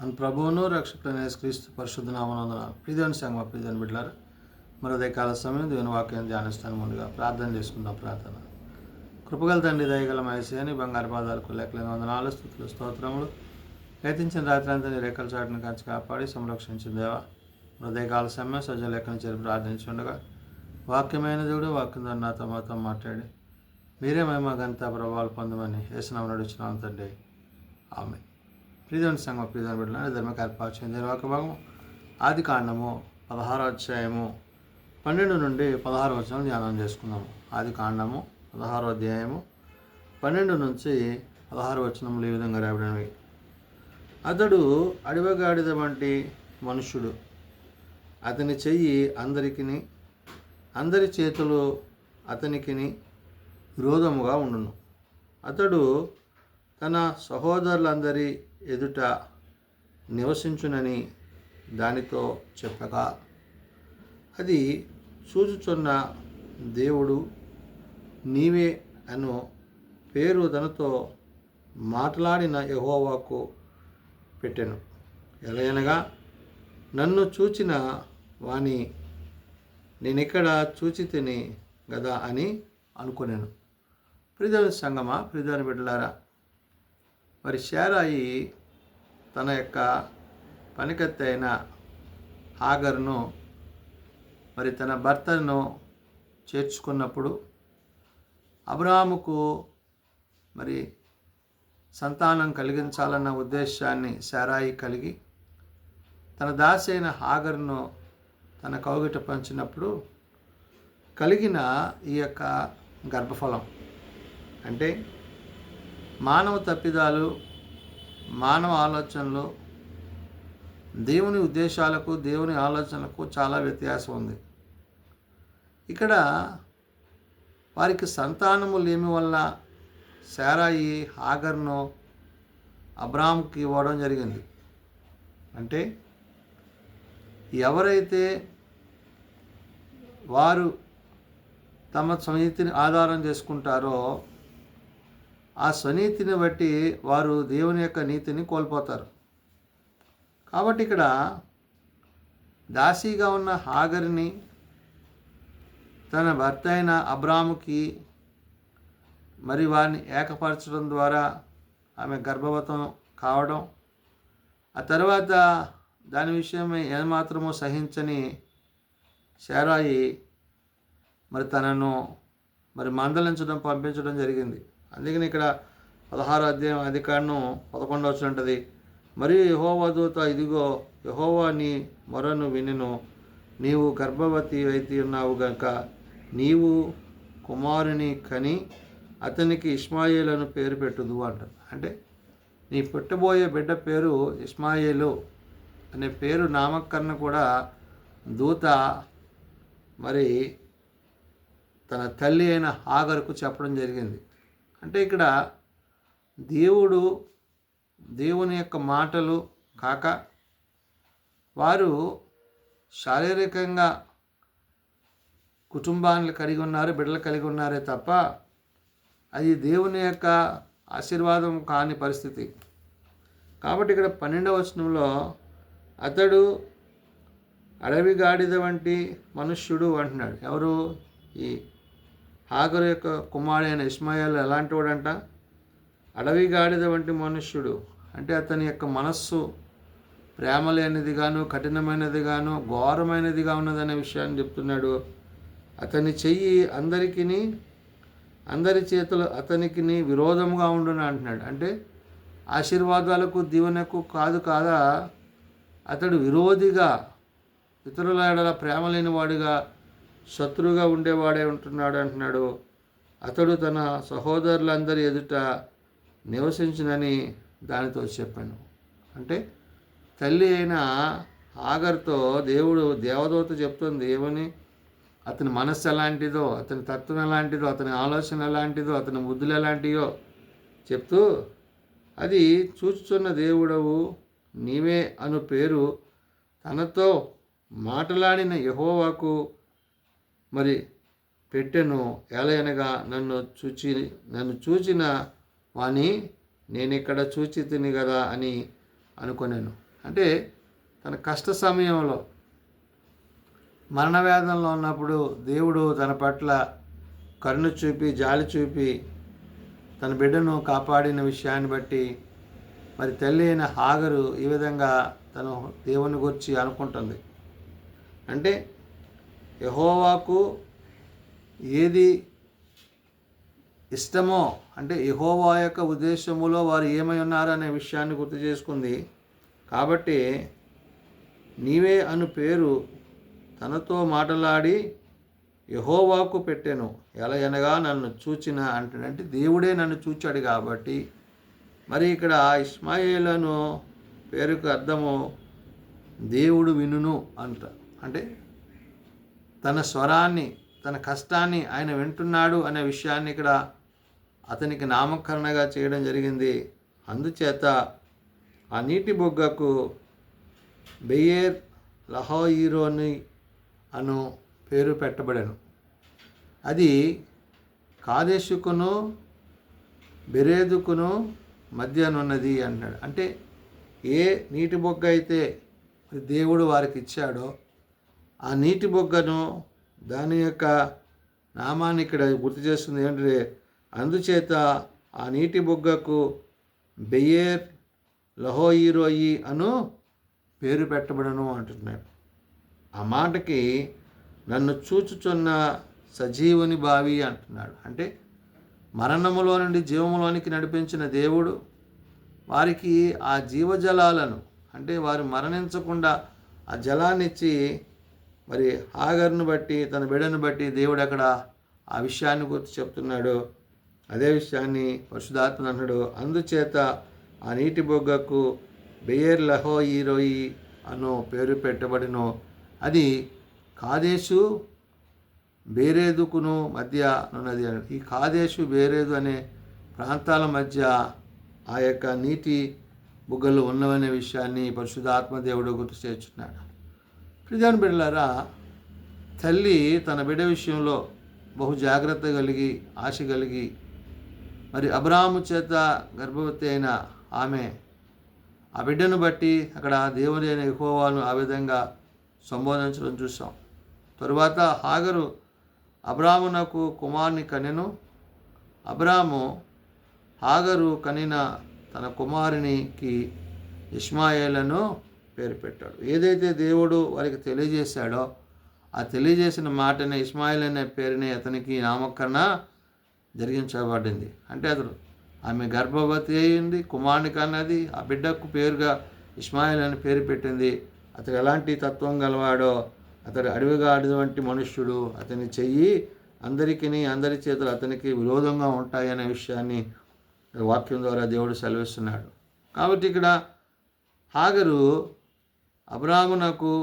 మన ప్రభువును రక్షకుడైన యేసుక్రీస్తు పరిశుద్ధ నామమున ప్రియదేవుని సంగమ ప్రియదేవుని బిడ్డలారా, మరో కాల సమయం దేవుని వాక్యం ధ్యానిస్తాను. ముందుగా ప్రార్థన చేసుకుందాం. ప్రార్థన. కృపగల తండ్రి, దయగల మహేశ్వని బంగారు పాదాలకు లెక్కలేని వందనాలు, స్తుతులు, స్తోత్రములు. గతించిన రాత్రి అంతా నీ రేఖల చాటును కాచి కాపాడి సంరక్షించిన దేవా, కాల సమయం సజ్జ లెక్కను చేరి ప్రార్థించుండగా వాక్యమైన దేవుడు వాక్యం ద్వారా నాతో మాతో మాట్లాడి మీరే మహిమ ఘనత ప్రభావాలు పొందమని యేసునామమున నడుచున్నాను తండ్రి. ఆమె. ప్రియదేవుని సంగమ ప్రియదేవుని బిడ్డలారా, ధర్మకార్యపాఠం దేని వాక్య భాగము ఆది కాండము 16వ అధ్యాయము 12 నుండి 16 వచనం ధ్యానం చేసుకుందాము. ఆది కాండము 16వ అధ్యాయము 12 నుంచి 16 వచనములు ఈ విధంగా రాయబడినవి. అతడు అడవిగాడిద వంటి మనుష్యుడు, అతని చెయ్యి అందరి చేతులు అతనికిని విరోధముగా ఉండును. అతడు తన సహోదరులందరి ఎదుట నివసించునని దానితో చెప్పగా, అది చూచుచున్న దేవుడు నీవే అను పేరు తనతో మాట్లాడిన యెహోవాకు పెట్టెను. ఎలయనగా నన్ను చూచిన వాని నేనిక్కడ చూచి తిని గదా అని అనుకునేను. ప్రియదేవుని సంగమా, ప్రియదేవుని బిడ్డలారా, మరి శారాయి తన యొక్క పనికత్తె అయిన హాగర్ను మరి తన భర్తను చేర్చుకున్నప్పుడు అబ్రాహాముకు మరి సంతానం కలిగించాలన్న ఉద్దేశాన్ని శారాయి కలిగి తన దాసి అయిన హాగర్ను తన కౌగిట పంచినప్పుడు కలిగిన ఈ యొక్క గర్భఫలం అంటే మానవ తప్పిదాలు, మానవ ఆలోచనలు, దేవుని ఉద్దేశాలకు దేవుని ఆలోచనలకు చాలా వ్యత్యాసం ఉంది. ఇక్కడ వారికి సంతానము లేమి వల్ల శారాయి హాగర్ను అబ్రాహాముకి ఇవ్వడం జరిగింది. అంటే ఎవరైతే వారు తమ స్వనీతిని ఆధారం చేసుకుంటారో ఆ స్వనీతిని బట్టి వారు దేవుని యొక్క నీతిని కోల్పోతారు. కాబట్టి ఇక్కడ దాసీగా ఉన్న హాగర్ని తన భర్త అయిన అబ్రాముకి మరి వారిని ఏకపరచడం ద్వారా ఆమె గర్భవతం కావడం, ఆ తర్వాత దాని విషయమై ఏమాత్రమో సహించని శారాయి మరి తనను మరి మందలించడం, పంపించడం జరిగింది. అందుకని ఇక్కడ 16వ అధ్యాయం ఆదికాండం 11వ వచనం ఉంటుంది, మరియు యెహోవా దూత, ఇదిగో యెహోవా నీ మొరను వినెను, నీవు గర్భవతి అయితే ఉన్నావు గనుక నీవు కుమారుని కని అతనికి ఇష్మాయేలు అని పేరు పెట్టుదు అంటారు. అంటే నీ పుట్టబోయే బిడ్డ పేరు ఇష్మాయేలు అనే పేరు నామకరణ కూడా దూత మరి తన తల్లి అయిన హాగరుకు చెప్పడం జరిగింది. అంటే ఇక్కడ దేవుని యొక్క మాటలు కాక వారు శారీరకంగా కుటుంబాన్ని కలిగి ఉన్నారు, బిడ్డలు కలిగి ఉన్నారే తప్ప అది దేవుని యొక్క ఆశీర్వాదం కాని పరిస్థితి. కాబట్టి ఇక్కడ 12వ వచనంలో అతడు అడవి గాడిద వంటి మనుష్యుడు అంటున్నాడు. ఎవరు? ఈ హాగరు యొక్క కుమారుడైన ఇష్మాయేలు ఎలాంటి వాడంట? అడవి గాడిద వంటి మనుష్యుడు. అంటే అతని యొక్క మనస్సు ప్రేమ లేనిదిగాను, కఠినమైనదిగాను, ఘోరమైనదిగా ఉన్నదనే విషయాన్ని చెప్తున్నాడు. అతని చెయ్యి అందరి చేతులు అతనికి విరోధముగా ఉండును అంటున్నాడు. అంటే ఆశీర్వాదాలకు దీవెనకు కాదా అతడు విరోధిగా, ఇతరుల ఎడల ప్రేమ లేనివాడిగా, శత్రువుగా ఉండేవాడే ఉంటున్నాడు అంటున్నాడు. అతడు తన సహోదరులందరి ఎదుట నివసించునని దానితో చెప్పాను. అంటే తల్లి అయిన హాగర్తో దేవదూత చెప్తుంది ఏమని? అతని మనస్సు ఎలాంటిదో, అతని తత్వం ఎలాంటిదో, అతని ఆలోచన ఎలాంటిదో, అతని బుద్ధులు ఎలాంటివో చెప్తూ, అది చూచుచున్న దేవుడవు నీవే అను పేరు తనతో మాట్లాడిన యెహోవాకు మరి పెట్టెను. ఎలయనగా నన్ను చూచిన వాని నేనిక్కడ చూచి తిని కదా అని అనుకున్నాను. అంటే తన కష్ట సమయంలో మరణ వేదనలో ఉన్నప్పుడు దేవుడు తన పట్ల కరుణ చూపి జాలి చూపి తన బిడ్డను కాపాడిన విషయాన్ని బట్టి మరి తల్లి అయిన హాగరు ఈ విధంగా తను దేవుని గురించి అనుకుంటుంది. అంటే యెహోవాకు ఏది ఇష్టమో, అంటే యెహోవా యొక్క ఉద్దేశములో వారు ఏమై ఉన్నారో అనే విషయాన్ని గుర్తు చేసుకుంది. కాబట్టి నీవే అను పేరు తనతో మాట్లాడి యెహోవాకు పెట్టెను, ఎలా అనగా నన్ను చూచిన అంటే దేవుడే నన్ను చూచాడు కాబట్టి. మరి ఇక్కడ ఇష్మాయేలను పేరుకు అర్థము దేవుడు వినును అంట. అంటే తన స్వరాన్ని, తన కష్టాన్ని ఆయన వింటున్నాడు అనే విషయాన్ని ఇక్కడ అతనికి నామకరణగా చేయడం జరిగింది. అందుచేత ఆ నీటి బొగ్గకు బెయేర్ లహాయిరోని అను పేరు పెట్టబడెను. అది కాదేశుకును బెరేదుకును మధ్యనున్నది అన్నాడు. అంటే ఏ నీటి బొగ్గ అయితే దేవుడు వారికి ఇచ్చాడో ఆ నీటి బొగ్గను, దాని యొక్క నామాన్ని ఇక్కడ గుర్తు చేస్తుంది. ఏంటంటే అందుచేత ఆ నీటి బొగ్గకు బెయేర్ లహోయిరోయి అను పేరు పెట్టబడను అంటున్నాడు. ఆ మాటకి నన్ను చూచుచున్న సజీవుని బావి అంటున్నాడు. అంటే మరణములో నుండి జీవములోనికి నడిపించిన దేవుడు వారికి ఆ జీవజలాలను, అంటే వారు మరణించకుండా ఆ జలాన్ని ఇచ్చి మరి హాగర్ను బట్టి తన బిడ్డను బట్టి దేవుడు అక్కడ ఆ విషయాన్ని గుర్తు చెప్తున్నాడు. అదే విషయాన్ని పరిశుద్ధాత్మ అన్నాడు. అందుచేత ఆ నీటి బొగ్గకు బెయేర్ లహోయిరోయి అను పేరు పెట్టబడిను. అది కాదేశు బేరేదుకును మధ్య ఉన్నది. ఈ కాదేశు బేరేదు అనే ప్రాంతాల మధ్య ఆ యొక్క నీటి బుగ్గలు ఉన్నవనే విషయాన్ని పరిశుద్ధాత్మ దేవుడు గుర్తు చేస్తున్నాడు. ప్రియమైన బిడ్డలారా, తల్లి తన బిడ్డ విషయంలో బహు జాగ్రత్త కలిగి ఆశ కలిగి మరి అబ్రాహాము చేత గర్భవతి అయిన ఆమె ఆ బిడ్డను బట్టి అక్కడ దేవుని అయిన యెహోవాను ఆ విధంగా సంబోధించడం చూసాం. తరువాత హాగరు అబ్రాహామునకు కుమారుని కనెను. అబ్రాహాము హాగరు కనిన తన కుమారునికి ఇష్మాయేలను పేరు పెట్టాడు. ఏదైతే దేవుడు వారికి తెలియజేశాడో ఆ తెలియజేసిన మాటనే ఇష్మాయేల్ అనే పేరుని అతనికి నామకరణ జరిగించబడింది. అంటే అతడు ఆమె గర్భవతి అయింది, కుమారునికి అన్నది, ఆ బిడ్డకు పేరుగా ఇష్మాయేల్ అని పేరు పెట్టింది. అతడు ఎలాంటి తత్వం గలవాడో, అతడు అడవిగాడి వంటి మనుష్యుడు, అతని చెయ్యి అందరి చేతులు అతనికి విరోధంగా ఉంటాయనే విషయాన్ని వాక్యం ద్వారా దేవుడు సెలవిస్తున్నాడు. కాబట్టి ఇక్కడ హాగరు అబ్రాహామునకు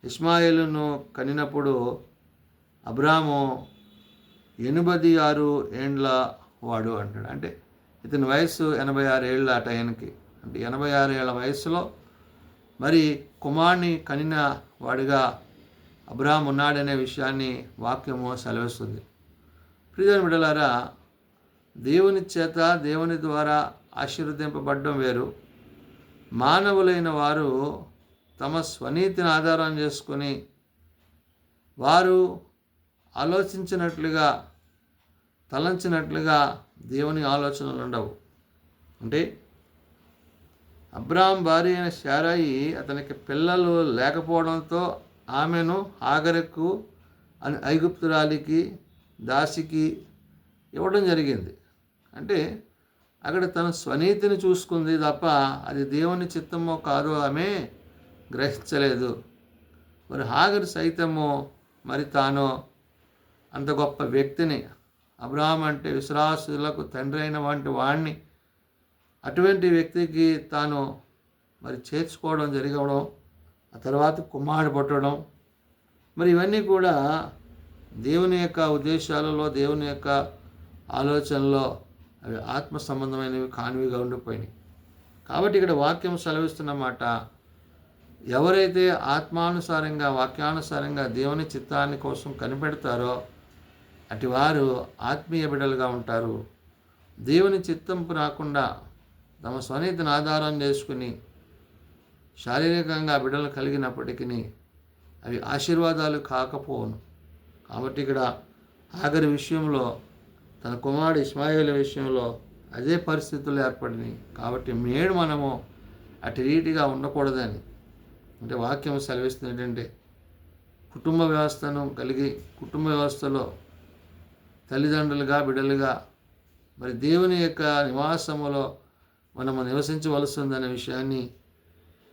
ఇష్మాయేలును కనినప్పుడు అబ్రాహాము 86 ఏండ్ల వాడు అంటాడు. అంటే ఇతని వయస్సు 86 ఏళ్ళ ఆ టైంకి. అంటే 86 ఏళ్ళ వయసులో మరి కుమారుని కనిన వాడిగా అబ్రాహాము ఉన్నాడనే విషయాన్ని వాక్యము సెలవిస్తుంది. ప్రియమైన బిడ్డలారా, దేవుని చేత దేవుని ద్వారా ఆశీర్వదింపబడడం వేరు. మానవులైన వారు తమ స్వనీతిని ఆధారం చేసుకొని వారు ఆలోచించినట్లుగా తలంచినట్లుగా దేవుని ఆలోచనలు ఉండవు. అంటే అబ్రాహాం భార్య అయిన శారాయి అతనికి పిల్లలు లేకపోవడంతో ఆమెను హాగరుకు ఐగుప్తురాలికి దాసికి ఇవ్వడం జరిగింది. అంటే అక్కడ తన స్వనీతిని చూసుకుంది తప్ప అది దేవుని చిత్తమో కాదో ఆమె గ్రహించలేదు. మరి హాగరు సైతము మరి తాను అంత గొప్ప వ్యక్తిని, అబ్రాహాం అంటే విశ్వాసులకు తండ్రి అయిన వంటి వాడిని, అటువంటి వ్యక్తికి తాను మరి చేర్చుకోవడం జరగడం, ఆ తర్వాత కుమారుడు పుట్టడం, మరి ఇవన్నీ కూడా దేవుని యొక్క ఉద్దేశాలలో, దేవుని యొక్క ఆలోచనలో అవి ఆత్మ సంబంధమైనవి కానివిగా ఉండిపోయినాయి. కాబట్టి ఇక్కడ వాక్యం సెలవిస్తున్నమాట, ఎవరైతే ఆత్మానుసారంగా వాక్యానుసారంగా దేవుని చిత్తాన్ని కోసం కనిపెడతారో అటు వారు ఆత్మీయ బిడ్డలుగా ఉంటారు. దేవుని చిత్తంపు రాకుండా తమ స్వనీతిని ఆధారం చేసుకుని శారీరకంగా బిడ్డలు కలిగినప్పటికీ అవి ఆశీర్వాదాలు కాకపోను. కాబట్టి ఇక్కడ ఆఖరి విషయంలో తన కుమారుడు ఇస్మాయిల్ విషయంలో అదే పరిస్థితులు ఏర్పడినాయి. కాబట్టి మనము అటు రీతిగా ఉండకూడదని అంటే వాక్యం సెలవిస్తుంది ఏంటంటే, కుటుంబ వ్యవస్థను కలిగి కుటుంబ వ్యవస్థలో తల్లిదండ్రులుగా బిడ్డలుగా మరి దేవుని యొక్క నివాసములో మనము నివసించవలసిందనే విషయాన్ని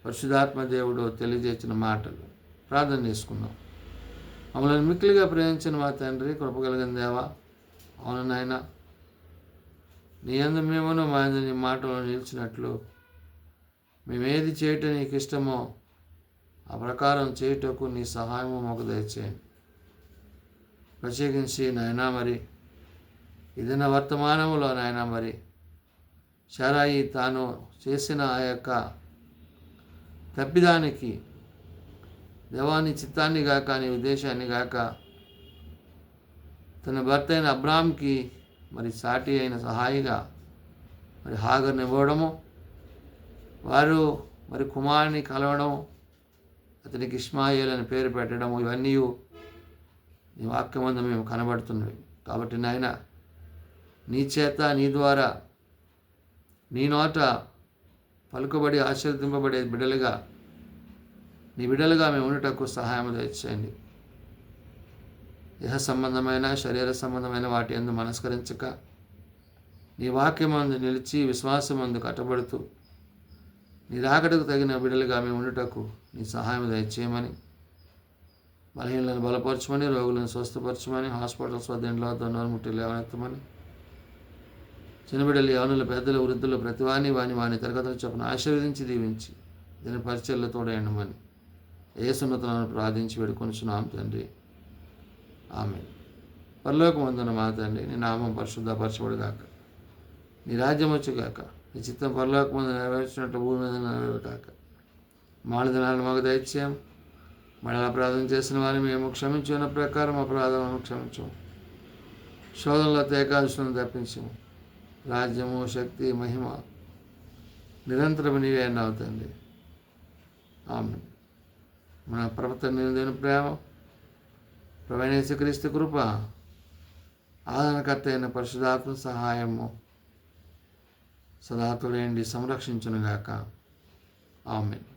పరిశుద్ధాత్మ దేవుడు తెలియజేసిన మాటలు. ప్రార్థన చేసుకుందాం. మమ్మల్ని మిక్కిలిగా ప్రేమించిన మా తండ్రి, కృపగలిగిన దేవా, అవును నాయన, నీ యందు మేమును మా యందు నీ మాటలు నిలిచినట్లు మేమేది చేయటం నీకు ఇష్టమో ఆ ప్రకారం చేయుటకు నీ సహాయము మాకు దయచేయండి. ప్రత్యేకించి నాయనా మరి ఏదైనా వర్తమానంలో నాయనా మరి శారాయి తాను చేసిన ఆ యొక్క తప్పిదానికి దేవాని చిత్తాన్ని గాక నీ ఉద్దేశాన్ని గాక తన భర్త అయిన అబ్రాహాంకి మరి సాటి అయిన సహాయిగా మరి హాగర్ని ఇవ్వడము, వారు మరి కుమారుని కలవడం, అతనికి ఇష్మాయేల్ అని పేరు పెట్టడము, ఇవన్నీ నీ వాక్యమందు మేము కనబడుతున్నవి. కాబట్టి నాయన నీ చేత నీ ద్వారా నీ నోట పలుకబడి ఆశీర్వదింపబడే బిడ్డలుగా నీ బిడ్డలుగా మేము ఉండటకు సహాయం దయచేయండి. దేహ సంబంధమైన శరీర సంబంధమైన వాటి యందు మనస్కరించక నీ వాక్యమందు నిలిచి విశ్వాసమందు కట్టబడుతూ నీ రాకడకు తగిన బిడ్డలుగా మేము ఉండటకు నీ సహాయం దయచేయమని, బలహీనలను బలపరచమని, రోగులను స్వస్థపరచమని, హాస్పిటల్స్ వద్ద ఇంట్లో వద్ద నోరుముట్టి లేవనెత్తమని, చిన్నబిడ్డలు, యవనులు, పెద్దలు, వృద్ధులు ప్రతివాని వాని తరగతులు చొప్పున ఆశీర్వదించి దీవించి దీని పరిచయలు తోడేయండమని యేసున్నతనాన్ని ప్రార్థించి వేడుకొనుచున్నాం తండ్రి. ఆమేన్. పరలోకమందున్న మా తండ్రి, నీ నామం పరిశుద్ధపరచబడుగాక, నీ రాజ్యం వచ్చుగాక, నీ చిత్తం పరలోకమందు నెరవేర్చినట్టు భూమి మీద నెరవేరుగాక. మాల దినాలను మాకు దయచేయం. మళ్ళీ అపరాధం చేసిన వారిని మేము క్షమించున్న ప్రకారం అపరాధాలను క్షమించము. శోధనలో ఏకాదశులను తప్పించము. రాజ్యము, శక్తి, మహిమ నిరంతరం నీవే అన్నావు తండ్రి. ఆమేన్. మన ప్రవర్తన నిందిన ప్రేమ, ప్రభువైన యేసుక్రీస్తు కృప, ఆదరణకర్త అయిన పరిశుద్ధాత్మ సహాయము సదా తోడేండి సంరక్షించునుగాక. ఆమేన్.